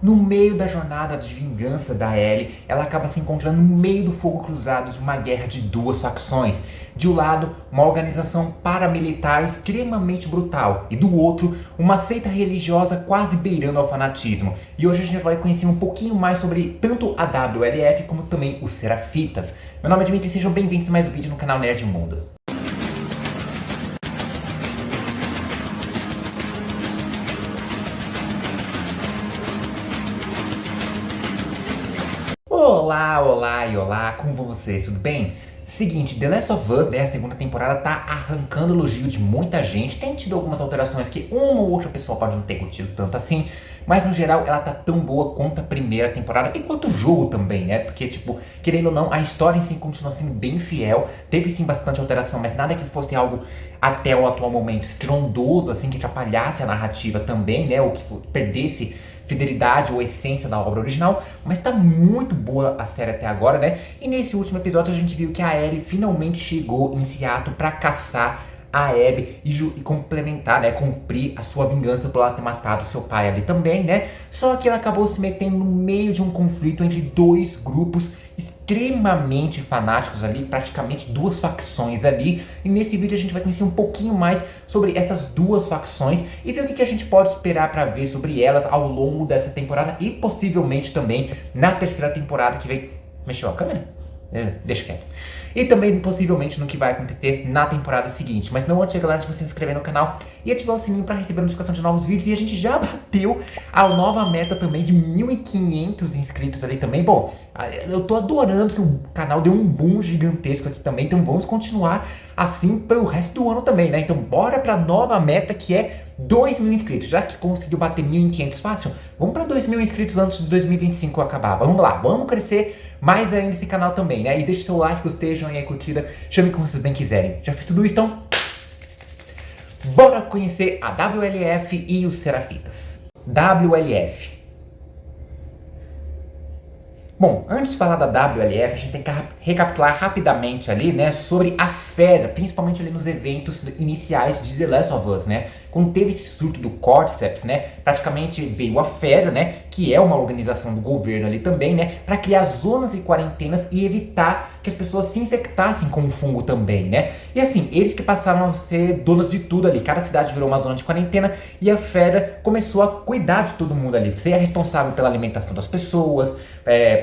No meio da jornada de vingança da Ellie, ela acaba se encontrando no meio do fogo cruzado de uma guerra de duas facções. De um lado, uma organização paramilitar extremamente brutal, e do outro, uma seita religiosa quase beirando ao fanatismo. E hoje a gente vai conhecer um pouquinho mais sobre tanto a WLF como também os Serafitas. Meu nome é Dmitry e sejam bem-vindos a mais um vídeo no canal Nerd Mundo. Olá, olá e olá, como vão vocês? Tudo bem? Seguinte, The Last of Us, né, a segunda temporada tá arrancando elogio de muita gente. Tem tido algumas alterações que uma ou outra pessoa pode não ter curtido tanto assim, mas no geral ela tá tão boa quanto a primeira temporada e quanto o jogo também, né? Porque, tipo, querendo ou não, a história em si continua sendo bem fiel. Teve sim bastante alteração, mas nada que fosse algo até o atual momento estrondoso, assim, que atrapalhasse a narrativa também, né? Ou que perdesse fidelidade ou essência da obra original, mas tá muito boa a série até agora, né? E nesse último episódio a gente viu que a Ellie finalmente chegou em Seattle pra caçar a Abby e complementar, né, cumprir a sua vingança por ela ter matado seu pai ali também, né? Só que ela acabou se metendo no meio de um conflito entre dois grupos extremamente fanáticos ali, praticamente duas facções ali. E nesse vídeo a gente vai conhecer um pouquinho mais sobre essas duas facções e ver o que a gente pode esperar para ver sobre elas ao longo dessa temporada e possivelmente também na terceira temporada que vem. Mexeu a câmera? Deixa quieto. E também possivelmente no que vai acontecer na temporada seguinte. Mas não antes, galera, de você se inscrever no canal e ativar o sininho para receber notificação de novos vídeos. E a gente já bateu a nova meta também de 1.500 inscritos ali também. Bom, eu tô adorando que o canal deu um boom gigantesco aqui também. Então vamos continuar assim pelo resto do ano também, né? Então bora pra nova meta que é 2.000 inscritos. Já que conseguiu bater 1.500 fácil, vamos para 2.000 inscritos antes de 2025 acabar. Vamos lá, vamos crescer mais ainda esse canal também, né? E deixe seu like, gostei, joinha e curtida, chame como vocês bem quiserem. Já fiz tudo isso, então bora conhecer a WLF e os Serafitas. WLF. Bom, antes de falar da WLF, a gente tem que recapitular rapidamente ali, né, sobre a Fera, principalmente ali nos eventos iniciais de The Last of Us, né? Quando teve esse surto do Cordyceps, né, praticamente veio a Fera, né, que é uma organização do governo ali também, né, para criar zonas de quarentenas e evitar que as pessoas se infectassem com o fungo também, né? E assim, eles que passaram a ser donos de tudo ali, cada cidade virou uma zona de quarentena e a Fera começou a cuidar de todo mundo ali, ser responsável pela alimentação das pessoas,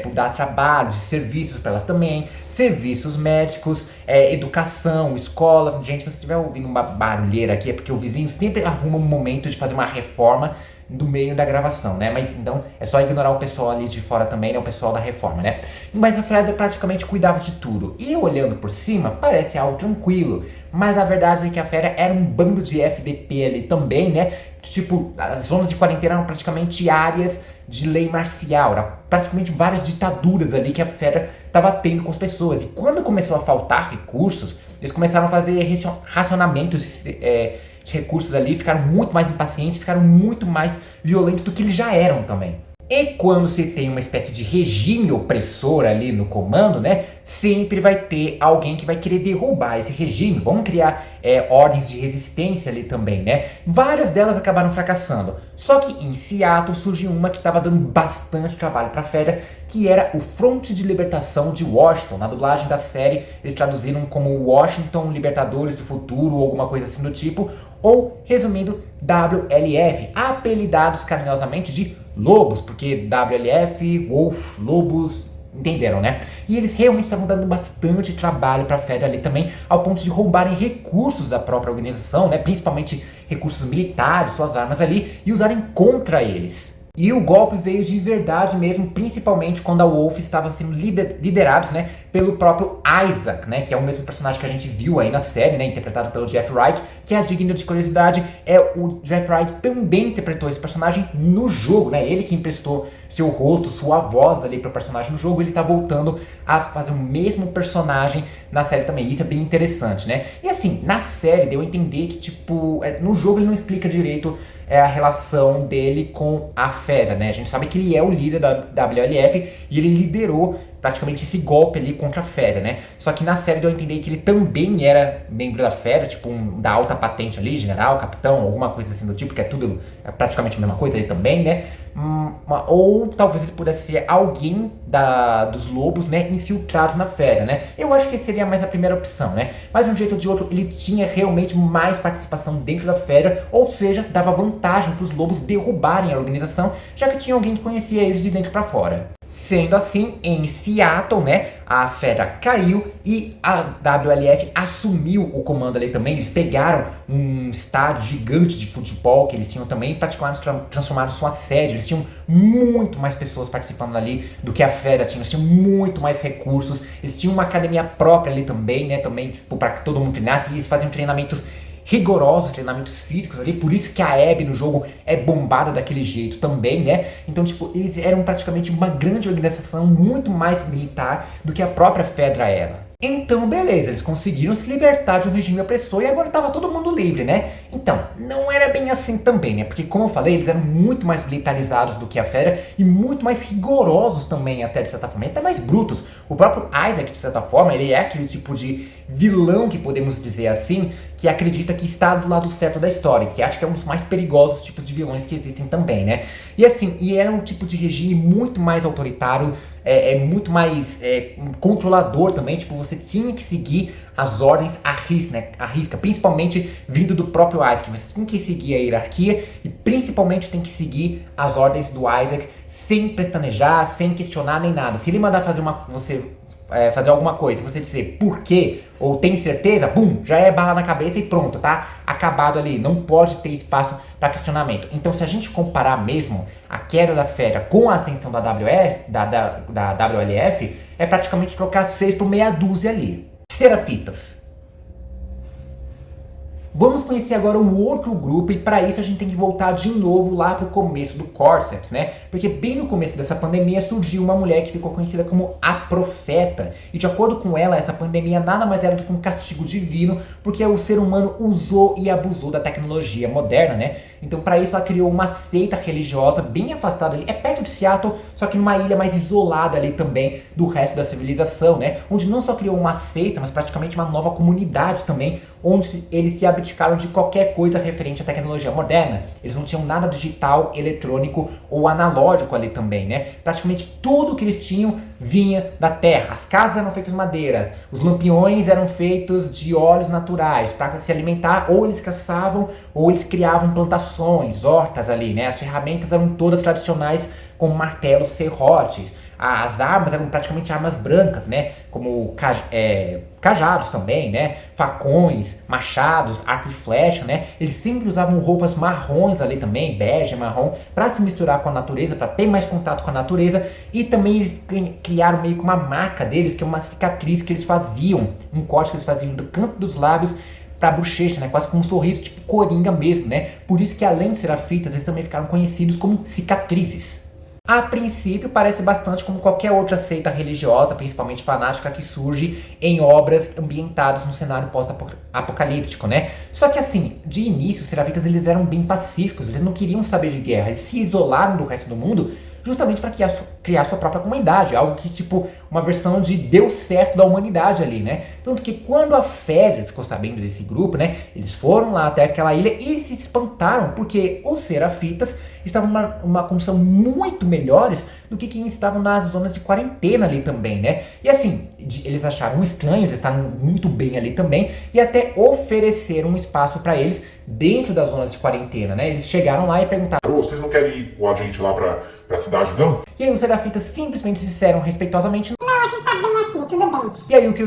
por dar trabalhos e serviços para elas também, serviços médicos, educação, escolas. Gente, se você estiver ouvindo uma barulheira aqui, é porque o vizinho sempre arruma um momento de fazer uma reforma do meio da gravação, né? Mas então é só ignorar o pessoal ali de fora também, né? O pessoal da reforma, né? Mas a Fera praticamente cuidava de tudo. E olhando por cima, parece algo tranquilo. Mas a verdade é que a Fera era um bando de FDP ali também, né? Tipo, as zonas de quarentena eram praticamente áreas de lei marcial, era praticamente várias ditaduras ali que a Fera estava tendo com as pessoas. E quando começou a faltar recursos, eles começaram a fazer racionamentos de recursos ali, ficaram muito mais impacientes, ficaram muito mais violentos do que eles já eram também. E quando se tem uma espécie de regime opressor ali no comando, né, sempre vai ter alguém que vai querer derrubar esse regime. Vamos criar ordens de resistência ali também, né? Várias delas acabaram fracassando. Só que em Seattle surgiu uma que estava dando bastante trabalho para a Fera, que era o Fronte de Libertação de Washington. Na dublagem da série, eles traduziram como Washington Libertadores do Futuro, ou alguma coisa assim do tipo. Ou, resumindo, WLF, apelidados carinhosamente de lobos, porque WLF, Wolf, lobos, entenderam, né? E eles realmente estavam dando bastante trabalho para a Fera ali também, ao ponto de roubarem recursos da própria organização, né? Principalmente recursos militares, suas armas ali, e usarem contra eles. E o golpe veio de verdade mesmo, principalmente quando a Wolf estava sendo liderados, né, pelo próprio Isaac, né, que é o mesmo personagem que a gente viu aí na série, né, interpretado pelo Jeff Wright, que é digno de curiosidade, o Jeff Wright também interpretou esse personagem no jogo, né, ele que emprestou seu rosto, sua voz ali para o personagem no jogo, ele tá voltando a fazer o mesmo personagem na série também. Isso é bem interessante, né? E assim, na série deu a entender que, tipo, no jogo ele não explica direito a relação dele com a Fera, né? A gente sabe que ele é o líder da WLF e ele liderou praticamente esse golpe ali contra a Fera, né? Só que na série deu a entender que ele também era membro da Fera, tipo da alta patente ali, general, capitão, alguma coisa assim do tipo, que é tudo praticamente a mesma coisa ali também, né? ou talvez ele pudesse ser alguém dos lobos, né, infiltrados na fera, né? Eu acho que seria mais a primeira opção, né? Mas de um jeito ou de outro, ele tinha realmente mais participação dentro da fera, ou seja, dava vantagem para os lobos derrubarem a organização, já que tinha alguém que conhecia eles de dentro para fora. Sendo assim, em Seattle, né, a fera caiu e a WLF assumiu o comando ali também. Eles pegaram um estádio gigante de futebol que eles tinham também e praticamente transformaram sua sede. Eles tinham muito mais pessoas participando ali do que a fera tinha. Eles tinham muito mais recursos. Eles tinham uma academia própria ali também, né, também tipo, para que todo mundo treinasse. E eles faziam treinamentos rigorosos, treinamentos físicos ali, por isso que a Abby no jogo é bombada daquele jeito também, né? Então, tipo, eles eram praticamente uma grande organização, muito mais militar do que a própria Fedra era. Então, beleza, eles conseguiram se libertar de um regime opressor e agora estava todo mundo livre, né? Então, não era bem assim também, né? Porque, como eu falei, eles eram muito mais militarizados do que a Fedra e muito mais rigorosos também, até de certa forma, e até mais brutos. O próprio Isaac, de certa forma, ele é aquele tipo de vilão, que podemos dizer assim, que acredita que está do lado certo da história, que acha que é um dos mais perigosos tipos de vilões que existem também, né? E assim, era um tipo de regime muito mais autoritário, muito mais controlador também, tipo, você tinha que seguir as ordens à risca, principalmente vindo do próprio Isaac, você tem que seguir a hierarquia e principalmente tem que seguir as ordens do Isaac sem pestanejar, sem questionar nem nada. Se ele mandar fazer fazer alguma coisa, você dizer por quê, ou tem certeza, bum, já é bala na cabeça e pronto, tá? Acabado ali, não pode ter espaço para questionamento. Então, se a gente comparar mesmo a queda da fera com a ascensão da WLF, é praticamente trocar 6 por meia dúzia ali. Serafitas. Vamos conhecer agora um outro grupo e para isso a gente tem que voltar de novo lá pro começo do Cordyceps, né? Porque bem no começo dessa pandemia surgiu uma mulher que ficou conhecida como a Profeta. E de acordo com ela, essa pandemia nada mais era do que um castigo divino, porque o ser humano usou e abusou da tecnologia moderna, né? Então para isso ela criou uma seita religiosa bem afastada ali, é perto de Seattle, só que numa ilha mais isolada ali também do resto da civilização, né? Onde não só criou uma seita, mas praticamente uma nova comunidade também, onde eles se abdicaram de qualquer coisa referente à tecnologia moderna. Eles não tinham nada digital, eletrônico ou analógico ali também, né? Praticamente tudo que eles tinham vinha da terra. As casas eram feitas de madeira, os lampiões eram feitos de óleos naturais para se alimentar, ou eles caçavam ou eles criavam plantações, hortas ali, né? As ferramentas eram todas tradicionais, como martelos, serrotes. As armas eram praticamente armas brancas, né? Como cajados também, né? Facões, machados, arco e flecha, né? Eles sempre usavam roupas marrons ali também, bege, marrom, para se misturar com a natureza, para ter mais contato com a natureza. E também eles criaram meio que uma marca deles, que é uma cicatriz que eles faziam, um corte que eles faziam do canto dos lábios pra bochecha, né? Quase com um sorriso tipo coringa mesmo, né? Por isso que além de serafitas, eles também ficaram conhecidos como cicatrizes. A princípio parece bastante como qualquer outra seita religiosa, principalmente fanática, que surge em obras ambientadas no cenário pós-apocalíptico, né? Só que assim, de início os serafitas eles eram bem pacíficos, eles não queriam saber de guerra, eles se isolaram do resto do mundo justamente para criar sua própria comunidade, algo que tipo uma versão de deu certo da humanidade ali, né? Tanto que quando a Fedra ficou sabendo desse grupo, né, eles foram lá até aquela ilha e se espantaram, porque os serafitas estavam numa condição muito melhores do que quem estavam nas zonas de quarentena ali também, né? E assim, eles acharam estranhos, eles estavam muito bem ali também e até ofereceram um espaço para eles dentro das zonas de quarentena, né? Eles chegaram lá e perguntaram: vocês não querem ir com a gente lá pra cidade, não? E aí os serafitas simplesmente disseram respeitosamente: não, a gente tá bem aqui, tudo bem. E aí o que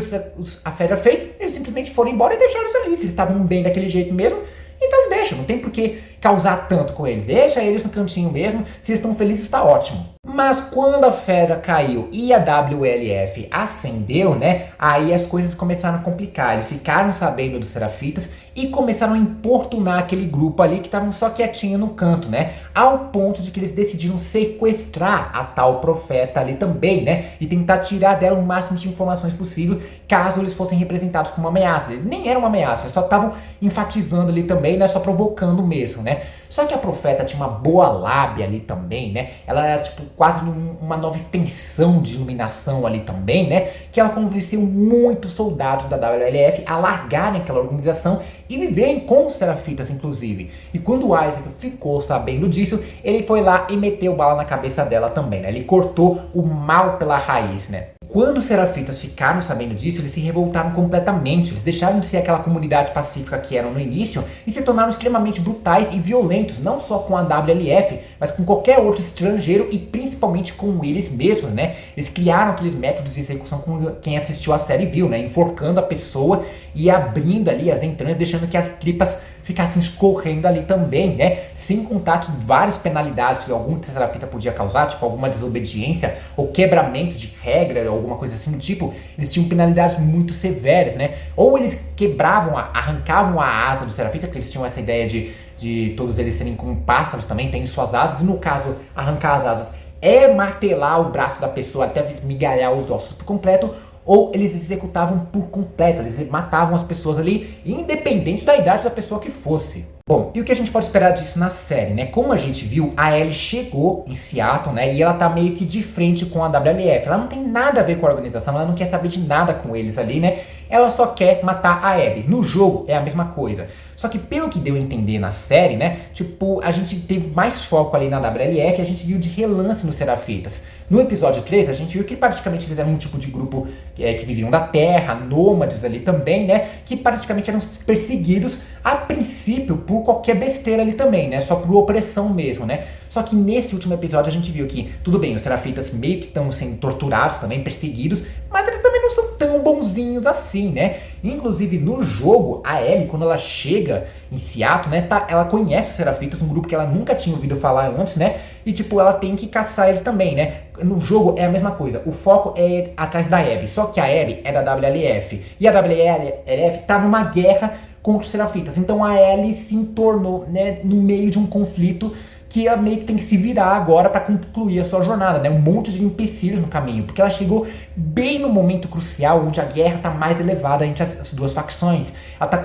a Fedra fez? Eles simplesmente foram embora e deixaram eles ali. Se eles estavam bem daquele jeito mesmo, então deixa, não tem por que causar tanto com eles. Deixa eles no cantinho mesmo, se eles estão felizes está ótimo. Mas quando a Fedra caiu e a WLF ascendeu, né, aí as coisas começaram a complicar. Eles ficaram sabendo dos serafitas e começaram a importunar aquele grupo ali que estavam só quietinho no canto, né, ao ponto de que eles decidiram sequestrar a tal profeta ali também, né, e tentar tirar dela o máximo de informações possível, caso eles fossem representados como uma ameaça. Eles nem eram uma ameaça, eles só estavam enfatizando ali também, né, só provocando mesmo, né. Só que a Profeta tinha uma boa lábia ali também, né? Ela era tipo quase uma nova extensão de iluminação ali também, né? Que ela convenceu muitos soldados da WLF a largarem aquela organização e viverem com os Serafitas, inclusive. E quando o Isaac ficou sabendo disso, ele foi lá e meteu bala na cabeça dela também, né? Ele cortou o mal pela raiz, né? Quando os Serafitas ficaram sabendo disso, eles se revoltaram completamente. Eles deixaram de ser aquela comunidade pacífica que eram no início e se tornaram extremamente brutais e violentos, não só com a WLF, mas com qualquer outro estrangeiro e principalmente com eles mesmos, né? Eles criaram aqueles métodos de execução como quem assistiu a série viu, né? Enforcando a pessoa e abrindo ali as entranhas, deixando que as tripas ficassem escorrendo ali também, né? Sem contar que várias penalidades que algum Serafita podia causar, tipo alguma desobediência ou quebramento de regra ou alguma coisa assim do tipo, eles tinham penalidades muito severas, né? Ou eles quebravam, arrancavam a asa do Serafita, porque eles tinham essa ideia de todos eles serem como pássaros também, tendo suas asas, e no caso, arrancar as asas é martelar o braço da pessoa até esmigalhar os ossos por completo, ou eles executavam por completo, eles matavam as pessoas ali, independente da idade da pessoa que fosse. Bom, e o que a gente pode esperar disso na série, né? Como a gente viu, a Ellie chegou em Seattle, né? E ela tá meio que de frente com a WLF. Ela não tem nada a ver com a organização, ela não quer saber de nada com eles ali, né? Ela só quer matar a Abby. No jogo é a mesma coisa. Só que pelo que deu a entender na série, né? Tipo, a gente teve mais foco ali na WLF e a gente viu de relance nos Serafitas. No episódio 3, a gente viu que praticamente eles eram um tipo de grupo que viviam da terra, nômades ali também, né? Que praticamente eram perseguidos a princípio por qualquer besteira ali também, né? Só por opressão mesmo, né? Só que nesse último episódio a gente viu que, tudo bem, os Serafitas meio que estão sendo torturados também, perseguidos, mas eles também não são tão bonzinhos assim, né? Inclusive no jogo, a Ellie, quando ela chega em Seattle, né, ela conhece os Serafitas, um grupo que ela nunca tinha ouvido falar antes, né? E tipo, ela tem que caçar eles também, né? No jogo é a mesma coisa, o foco é atrás da Abby, só que a Abby é da WLF, e a WLF tá numa guerra contra os Serafitas, então a Ellie se tornou, né, no meio de um conflito que ela meio que tem que se virar agora para concluir a sua jornada, né? Um monte de empecilhos no caminho, porque ela chegou bem no momento crucial, onde a guerra está mais elevada entre as duas facções. Ela está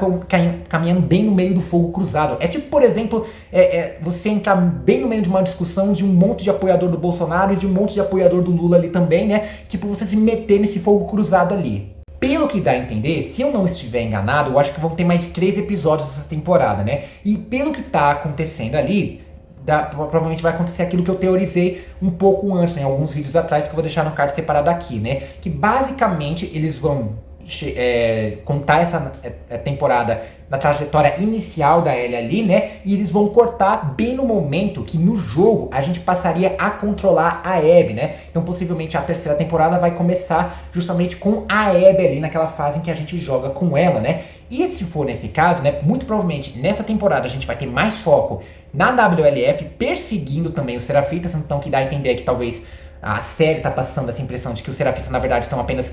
caminhando bem no meio do fogo cruzado. É tipo, por exemplo, você entrar bem no meio de uma discussão de um monte de apoiador do Bolsonaro e de um monte de apoiador do Lula ali também, né? Tipo, você se meter nesse fogo cruzado ali. Pelo que dá a entender, se eu não estiver enganado, eu acho que vão ter mais 3 episódios dessa temporada, né? E pelo que tá acontecendo ali, provavelmente vai acontecer aquilo que eu teorizei um pouco antes, né, em alguns vídeos atrás, que eu vou deixar no card separado aqui, né? Que basicamente eles vão contar essa temporada na trajetória inicial da Ellie ali, né? E eles vão cortar bem no momento que no jogo a gente passaria a controlar a Abby, né? Então possivelmente a terceira temporada vai começar justamente com a Abby ali naquela fase em que a gente joga com ela, né? E se for nesse caso, né, muito provavelmente nessa temporada a gente vai ter mais foco na WLF, perseguindo também os Serafitas, então que dá a entender que talvez a série tá passando essa impressão de que os Serafitas na verdade estão apenas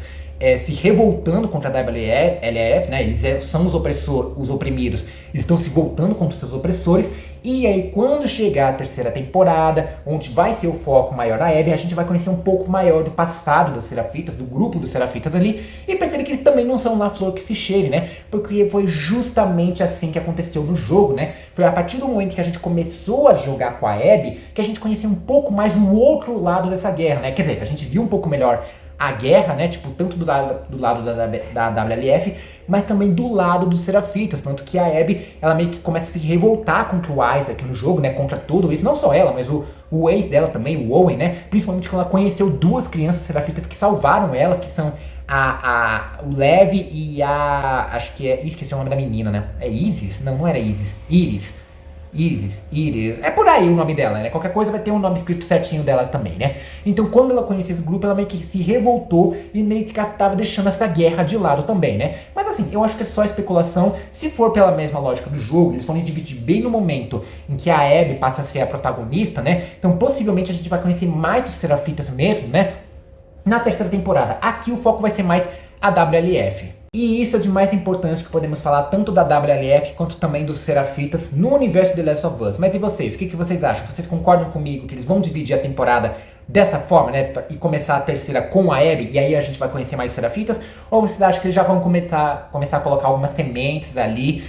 se revoltando contra a WLF, né? Eles são os oprimidos, eles estão se voltando contra os seus opressores. E aí quando chegar a terceira temporada, onde vai ser o foco maior na Abby, a gente vai conhecer um pouco maior do passado dos Serafitas, do grupo dos Serafitas ali, e perceber que eles também não são lá flor que se cheire, né? Porque foi justamente assim que aconteceu no jogo, né? Foi a partir do momento que a gente começou a jogar com a Abby que a gente conheceu um pouco mais o outro lado dessa guerra, né? Quer dizer, a gente viu um pouco melhor a guerra, né, tipo, tanto do lado da WLF, mas também do lado dos Serafitas, tanto que a Abby, ela meio que começa a se revoltar contra o Isaac no jogo, né, contra tudo isso, não só ela, mas o ex dela também, o Owen, né, principalmente quando ela conheceu 2 crianças Serafitas que salvaram elas, que são o Levi e acho que esqueci o nome da menina, né, é Isis? Não era Isis, Iris, é por aí o nome dela, né? Qualquer coisa vai ter um nome escrito certinho dela também, né? Então quando ela conheceu esse grupo, ela meio que se revoltou e meio que tava deixando essa guerra de lado também, né? Mas assim, eu acho que é só especulação. Se for pela mesma lógica do jogo, eles vão dividir bem no momento em que a Abby passa a ser a protagonista, né? Então possivelmente a gente vai conhecer mais dos Serafitas mesmo, né? Na terceira temporada. Aqui o foco vai ser mais a WLF. E isso é de mais importante que podemos falar tanto da WLF quanto também dos Serafitas no universo de The Last of Us. Mas e vocês? O que vocês acham? Vocês concordam comigo que eles vão dividir a temporada dessa forma, né? E começar a terceira com a Abby, e aí a gente vai conhecer mais Serafitas? Ou vocês acham que eles já vão começar a colocar algumas sementes ali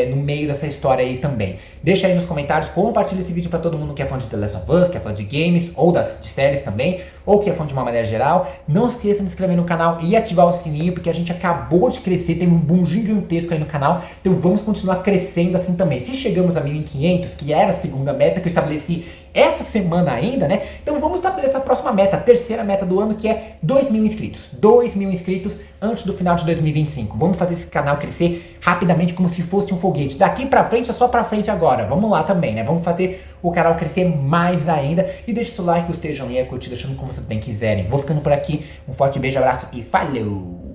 no meio dessa história aí também? Deixa aí nos comentários, compartilha esse vídeo pra todo mundo que é fã de The Last of Us, que é fã de games, ou de séries também, ou que é fã de uma maneira geral. Não esqueça de se inscrever no canal e ativar o sininho, porque a gente acabou de crescer, tem um boom gigantesco aí no canal, então vamos continuar crescendo assim também. Se chegamos a 1.500, que era a segunda meta que eu estabeleci essa semana ainda, né? Então vamos estabelecer a próxima meta, a terceira meta do ano, que é 2.000 inscritos. 2.000 inscritos antes do final de 2025. Vamos fazer esse canal crescer rapidamente como se fosse um foguete. Daqui pra frente é só pra frente agora. Vamos lá também, né? Vamos fazer o canal crescer mais ainda. E deixe seu like, gostei, joinha, curtida, achando como vocês bem quiserem. Vou ficando por aqui. Um forte beijo, abraço e falou!